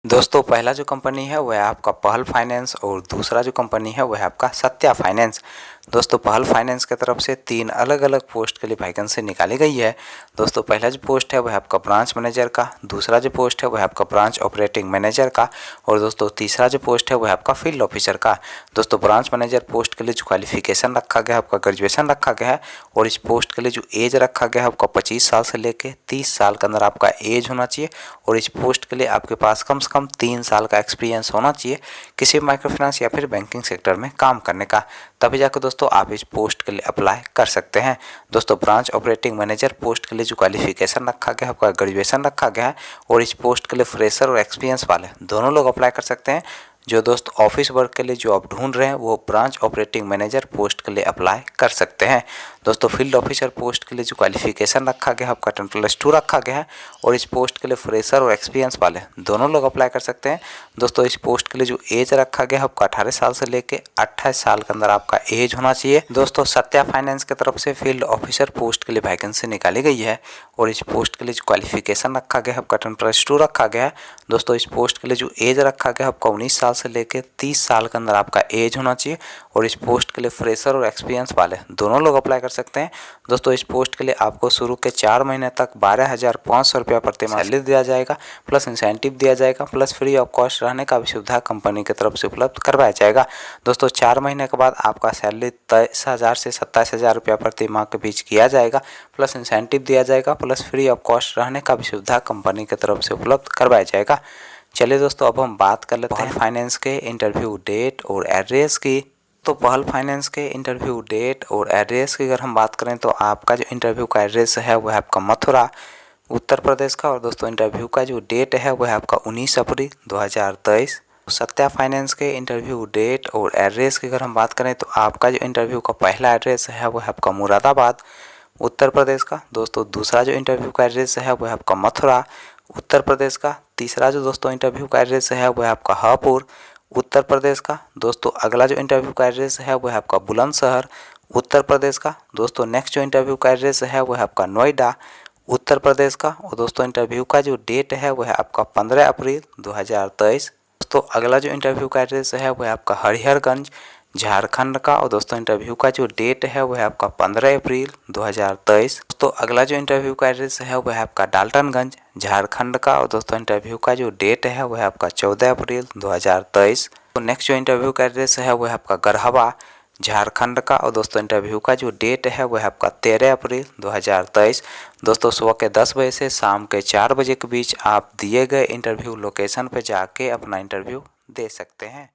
दोस्तों पहला जो कंपनी है वह है आपका पहल फाइनेंस और दूसरा जो कंपनी है वह है आपका सत्या फाइनेंस। दोस्तों पहल फाइनेंस की तरफ से 3 अलग अलग पोस्ट के लिए वैकेंसी निकाली गई है। दोस्तों पहला जो पोस्ट है वह आपका ब्रांच मैनेजर का, दूसरा जो पोस्ट है वह आपका ब्रांच ऑपरेटिंग मैनेजर का और दोस्तों तीसरा जो पोस्ट है वह आपका फील्ड ऑफिसर का। दोस्तों ब्रांच मैनेजर पोस्ट के लिए जो क्वालिफिकेशन रखा गया है आपका ग्रेजुएशन रखा गया है और इस पोस्ट के लिए जो एज रखा गया है आपका 25 साल से लेकर 30 साल के अंदर आपका एज होना चाहिए और इस पोस्ट के लिए आपके पास कम से कम 3 साल का एक्सपीरियंस होना चाहिए किसी माइक्रो फाइनेंस या फिर बैंकिंग सेक्टर में काम करने का, तभी जाकर दोस्तों आप इस पोस्ट के लिए अप्लाई कर सकते हैं। दोस्तों ब्रांच ऑपरेटिंग मैनेजर पोस्ट के लिए जो क्वालिफिकेशन रखा गया है आपका ग्रेजुएशन रखा गया है और इस पोस्ट के लिए फ्रेशर और एक्सपीरियंस वाले दोनों लोग अप्लाई कर सकते हैं। जो दोस्त ऑफिस वर्क के लिए जो आप ढूंढ रहे हैं वो ब्रांच ऑपरेटिंग मैनेजर पोस्ट के लिए अप्लाई कर सकते हैं। दोस्तों फील्ड ऑफिसर पोस्ट के लिए जो क्वालिफिकेशन रखा गया है आपका 10+2 रखा गया है और इस पोस्ट के लिए फ्रेशर और एक्सपीरियंस वाले दोनों लोग अप्लाई कर सकते हैं। दोस्तों इस पोस्ट के लिए जो एज रखा गया है आपका 18 साल से लेकर 28 साल के अंदर आपका एज होना चाहिए। दोस्तों सत्या फाइनेंस की तरफ से फील्ड ऑफिसर पोस्ट के लिए वैकेंसी निकाली गई है और इस पोस्ट के लिए जो क्वालिफिकेशन रखा गया है आपका 10+2 रखा गया है। दोस्तों इस पोस्ट के लिए जो एज रखा गया है आपका 19 साल से लेकर 30 साल के अंदर आपका एज होना चाहिए और इस पोस्ट के लिए फ्रेशर और एक्सपीरियंस वाले दोनों लोग अप्लाई कर सकते हैं। दोस्तों इस पोस्ट के लिए आपको शुरू के 4 महीने तक 12,500 रुपया प्रति माह सैलरी दिया जाएगा, प्लस इंसेंटिव दिया जाएगा, प्लस फ्री ऑफ कॉस्ट रहने का भी सुविधा कंपनी की तरफ से उपलब्ध करवाया जाएगा। दोस्तों 4 महीने के बाद आपका सैलरी 23,000 से 27,000 रुपया प्रति माह के बीच किया जाएगा, प्लस इंसेंटिव दिया जाएगा, प्लस फ्री ऑफ कॉस्ट रहने का भी सुविधा कंपनी की तरफ से उपलब्ध करवाया जाएगा। चलिए दोस्तों अब हम बात कर लेते हैं फाइनेंस के इंटरव्यू डेट और एड्रेस की। तो पहल फाइनेंस के इंटरव्यू डेट और एड्रेस की अगर हम बात करें तो आपका जो इंटरव्यू का एड्रेस है वह आपका मथुरा उत्तर प्रदेश का और दोस्तों इंटरव्यू का जो डेट है वह आपका 19 अप्रैल 2023। सत्या फाइनेंस के इंटरव्यू डेट और एड्रेस की अगर हम बात करें तो आपका जो इंटरव्यू का पहला एड्रेस है वह आपका मुरादाबाद उत्तर प्रदेश का। दोस्तों दूसरा जो इंटरव्यू का एड्रेस है वह आपका मथुरा उत्तर प्रदेश का। तीसरा जो दोस्तों इंटरव्यू का एड्रेस है वह आपका हापुड़ उत्तर प्रदेश का। दोस्तों अगला जो इंटरव्यू का एड्रेस है वह आपका बुलंदशहर उत्तर प्रदेश का। दोस्तों नेक्स्ट जो इंटरव्यू का एड्रेस है वह आपका नोएडा उत्तर प्रदेश का और दोस्तों इंटरव्यू का जो डेट है वह आपका 15 अप्रैल 2023। दोस्तों अगला जो इंटरव्यू का एड्रेस है वह आपका हरिहरगंज झारखंड का और दोस्तों इंटरव्यू का जो डेट है वह आपका 15 अप्रैल 2023। दोस्तों अगला जो इंटरव्यू का एड्रेस है वह आपका डाल्टनगंज झारखंड का और दोस्तों इंटरव्यू का जो डेट है वह आपका 14 अप्रैल 2023। तो नेक्स्ट जो इंटरव्यू का एड्रेस है वह आपका गरहवा झारखंड का और दोस्तों इंटरव्यू का जो डेट है वह आपका 13 अप्रैल 2023। दोस्तों सुबह के 10 बजे से शाम के 4 बजे के बीच आप दिए गए इंटरव्यू लोकेशन पर जाके अपना इंटरव्यू दे सकते हैं।